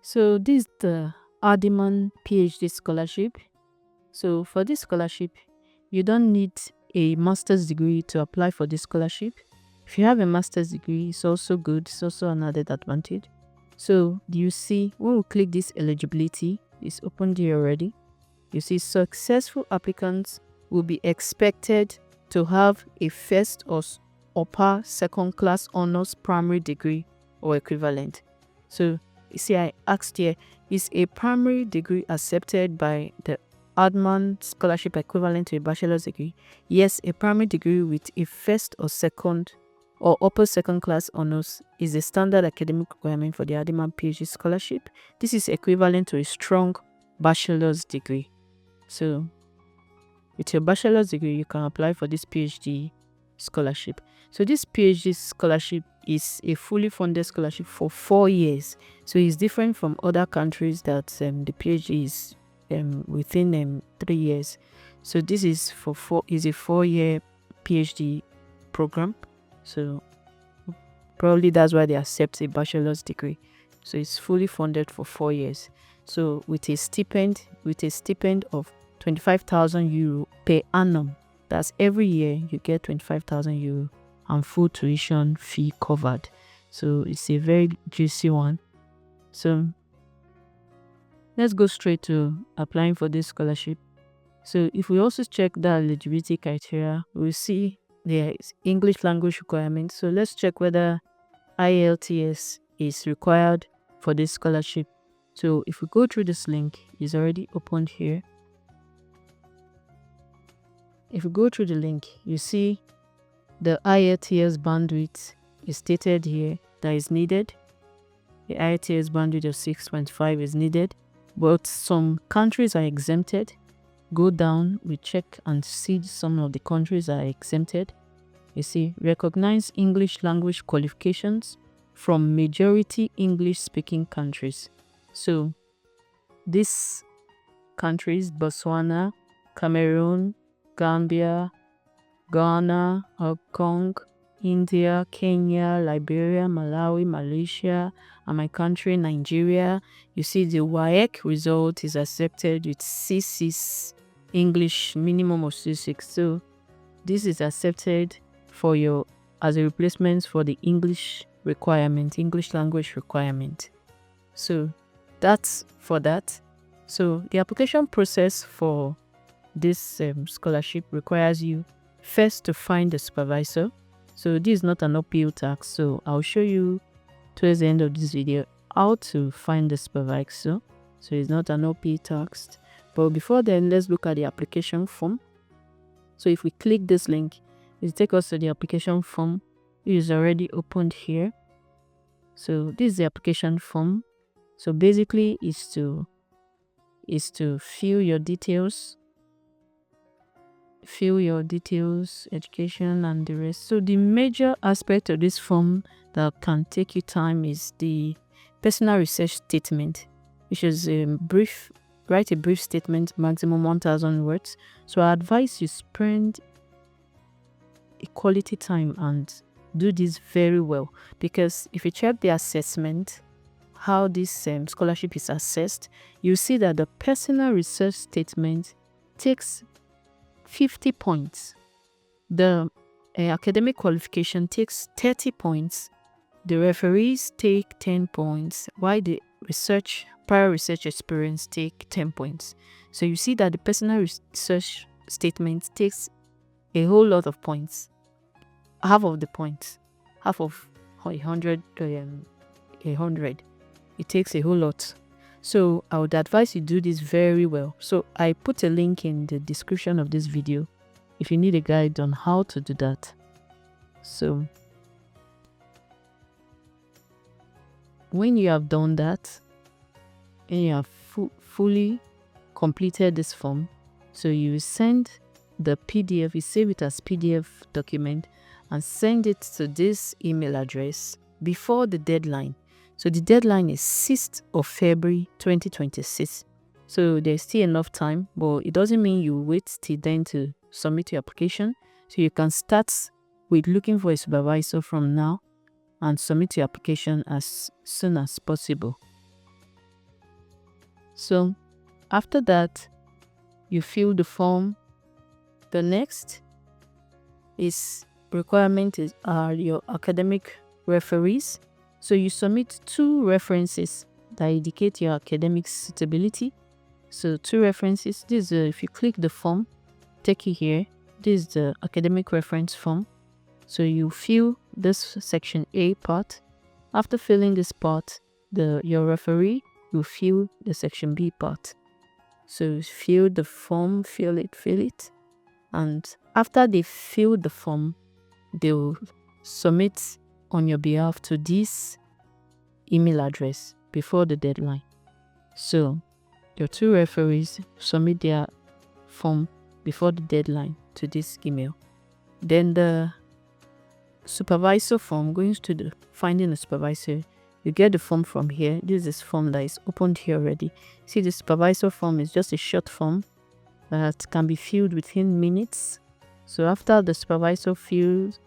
So this is the Hardiman PhD Scholarship. So for this scholarship, you don't need a master's degree to apply for this scholarship. If you have a master's degree, it's also good. It's also an added advantage. So you see, when we click this eligibility, it's opened here already. You see successful applicants will be expected to have a first or upper second class honors primary degree or equivalent. So you see, I asked here, is a primary degree accepted by the Hardiman Scholarship equivalent to a bachelor's degree? Yes, a primary degree with a first or second or upper second class honors is a standard academic requirement for the Hardiman PhD Scholarship. This is equivalent to a strong bachelor's degree. So with your bachelor's degree, you can apply for this PhD scholarship. So this PhD scholarship is a fully funded scholarship for 4 years. So it's different from other countries that the PhD is within 3 years. So this is for a 4-year PhD program. So probably that's why they accept a bachelor's degree. So it's fully funded for 4 years. So with a stipend of 25,000 euro per annum. That's every year you get 25,000 euro and full tuition fee covered. So it's a very juicy one. So let's go straight to applying for this scholarship. So if we also check the eligibility criteria, we'll see there is English language requirement. So let's check whether IELTS is required for this scholarship. So if we go through this link, it's already opened here. If you go through the link, you see the IELTS bandwidth is stated here that is needed. The IELTS bandwidth of 6.5 is needed, but some countries are exempted. Go down, we check and see some of the countries are exempted. You see, recognize English language qualifications from majority English speaking countries. So these countries: Botswana, Cameroon, Gambia, Ghana, Hong Kong, India, Kenya, Liberia, Malawi, Malaysia, and my country, Nigeria. You see the WAEC result is accepted with C6 English, minimum of C6. So this is accepted for your as a replacement for the English requirement, English language requirement. So that's for that. So the application process for this scholarship requires you first to find the supervisor. So this is not an uphill task, so I'll show you towards the end of this video how to find the supervisor. So it's not an uphill task, but before then, let's look at the application form. So if we click this link, it will take us to the application form. It is already opened here. So this is the application form. So basically is to fill your details, education and the rest. So the major aspect of this form that can take you time is the personal research statement, which is write a brief statement, maximum 1,000 words. So I advise you spend a quality time and do this very well, because if you check the assessment, how this scholarship is assessed, you see that the personal research statement takes 50 points. The academic qualification takes 30 points. The referees take 10 points, while the prior research experience take 10 points. So you see that the personal research statement takes a whole lot of points. Half of the points, half of 100, it takes a whole lot. So I would advise you do this very well. So I put a link in the description of this video if you need a guide on how to do that. So when you have done that and you have fully completed this form, so you send the PDF, you save it as PDF document and send it to this email address before the deadline. So the deadline is 6th of February 2026. So there's still enough time, but it doesn't mean you wait till then to submit your application. So you can start with looking for a supervisor from now and submit your application as soon as possible. So after that, you fill the form. The next requirement are your academic referees. So you submit 2 references that indicate your academic suitability. So 2 references. This is if you click the form, take you here. This is the academic reference form. So you fill this section A part. After filling this part, your referee will fill the section B part. So fill the form, fill it. And after they fill the form, they will submit on your behalf to this email address before the deadline. So your 2 referees submit their form before the deadline to this email. Then the supervisor form, going to finding a supervisor, you get the form from here. This is form that is opened here already. See, the supervisor form is just a short form that can be filled within minutes. So after the supervisor fills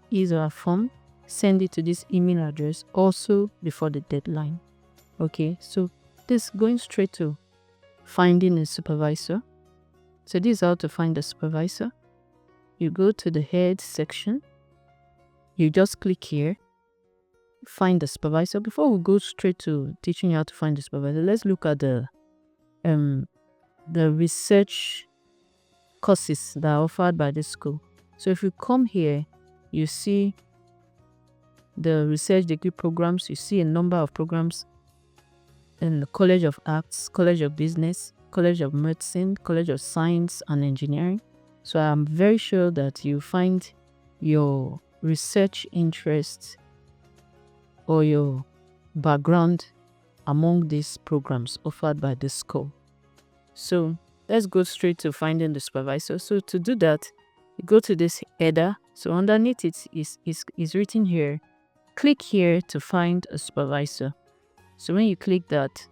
his or her form, send it to this email address also before the deadline. Okay, so this going straight to finding a supervisor. So this is how to find a supervisor. You go to the head section. You just click here, find the supervisor. Before we go straight to teaching you how to find the supervisor, let's look at the research courses that are offered by this school. So if you come here, you see the research degree programs. You see a number of programs in the College of Arts, College of Business, College of Medicine, College of Science and Engineering. So I'm very sure that you find your research interest or your background among these programs offered by this school. So let's go straight to finding the supervisor. So to do that, you go to this header. So underneath it is written here, click here to find a supervisor. So when you click that,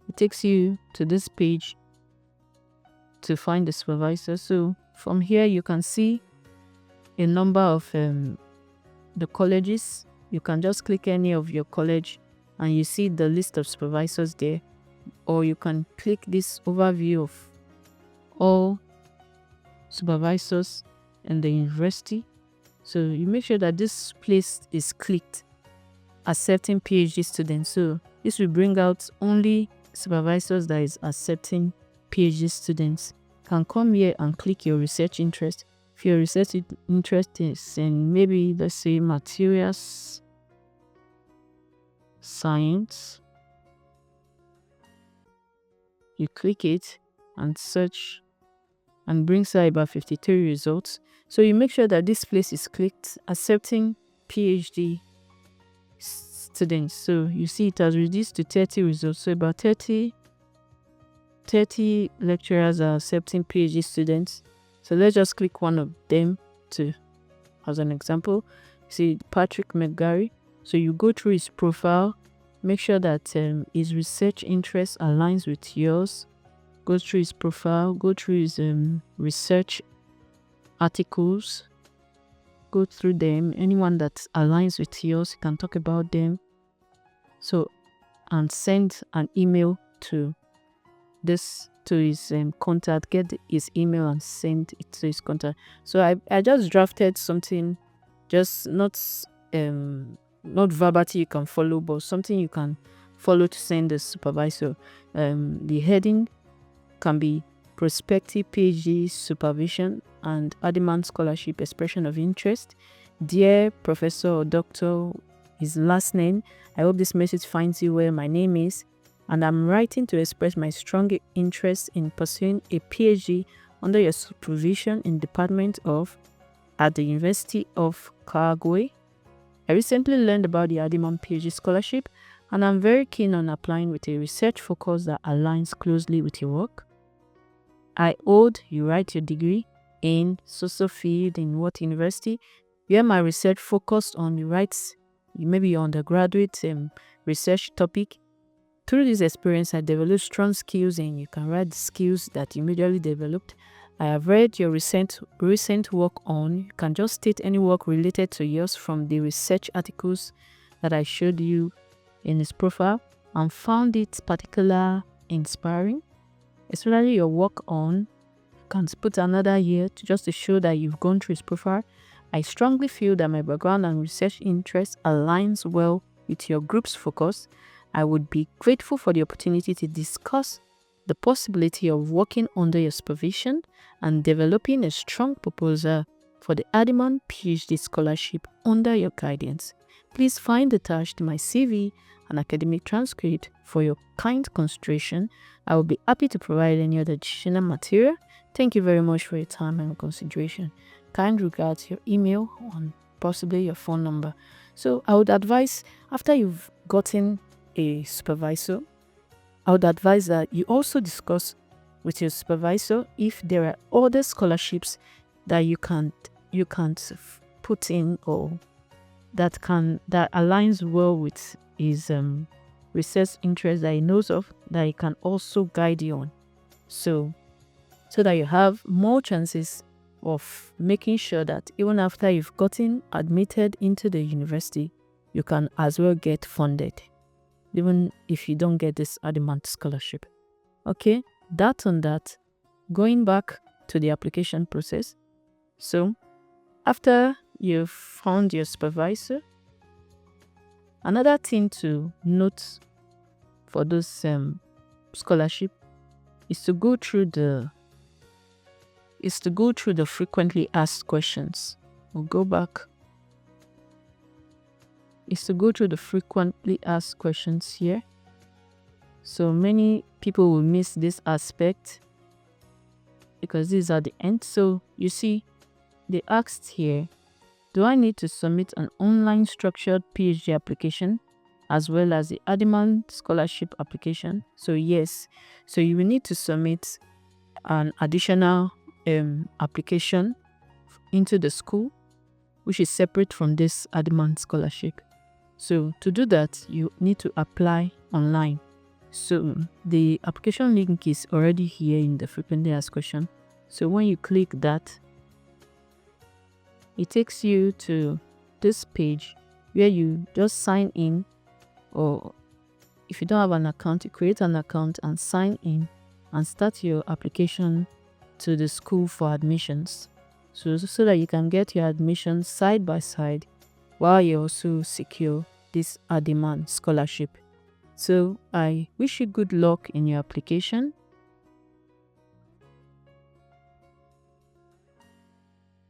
it takes you to this page to find the supervisor. So from here you can see a number of the colleges. You can just click any of your college and you see the list of supervisors there, or you can click this overview of all supervisors in the university. So you make sure that this place is clicked accepting PhD students. So this will bring out only supervisors that is accepting PhD students. Can come here and click your research interest. If your research interest is in maybe, let's say, materials science, you click it and search and brings out about 53 results. So you make sure that this place is clicked accepting PhD students. So you see it has reduced to 30 results. So about 30 lecturers are accepting PhD students. So let's just click one of them as an example. See Patrick McGarry. So you go through his profile, make sure that his research interest aligns with yours. Go through his profile, go through his research articles, go through them. Anyone that aligns with yours, you can talk about them. So, and send an email to his contact. Get his email and send it to his contact. So I just drafted something, just not verbatim you can follow, but something you can follow to send the supervisor. The heading can be prospective PhD supervision and Hardiman Scholarship expression of interest. Dear Professor or Doctor, his last name. I hope this message finds you where my name is, and I'm writing to express my strong interest in pursuing a PhD under your supervision in Department of at the University of Galway. I recently learned about the Hardiman PhD Scholarship, and I'm very keen on applying with a research focus that aligns closely with your work. I hold, you write your degree in social field in what university, where my research focused on, you write maybe your undergraduate research topic. Through this experience, I developed strong skills, and you can write the skills that you immediately developed. I have read your recent work on. You can just state any work related to yours from the research articles that I showed you in his profile. and found it particularly inspiring, especially your work on can put another year just to show that you've gone through his profile. I strongly feel that my background and research interest aligns well with your group's focus. I would be grateful for the opportunity to discuss the possibility of working under your supervision and developing a strong proposal for the Hardiman PhD Scholarship under your guidance. Please find attached my CV and academic transcript for your kind consideration. I will be happy to provide any other additional material. Thank you very much for your time and consideration. Kind regards, your email and possibly your phone number. So I would advise, after you've gotten a supervisor, I would advise that you also discuss with your supervisor if there are other scholarships that you can't put in or that aligns well with his research interest that he knows of, that he can also guide you on. So that you have more chances of making sure that even after you've gotten admitted into the university, you can as well get funded, even if you don't get this Hardiman scholarship. Okay, that. Going back to the application process. So after you've found your supervisor, another thing to note for those scholarship is to go through the frequently asked questions. We'll go back. Is to go through the frequently asked questions here. So many people will miss this aspect because these are the end. So you see, they asked here, do I need to submit an online structured PhD application as well as the Hardiman scholarship application? So yes, so you will need to submit an additional application into the school, which is separate from this Hardiman scholarship. So to do that, you need to apply online. So the application link is already here in the frequently asked question. So when you click that, it takes you to this page where you just sign in, or if you don't have an account, you create an account and sign in and start your application to the school for admissions. So that you can get your admission side by side while you also secure this Hardiman scholarship. So I wish you good luck in your application.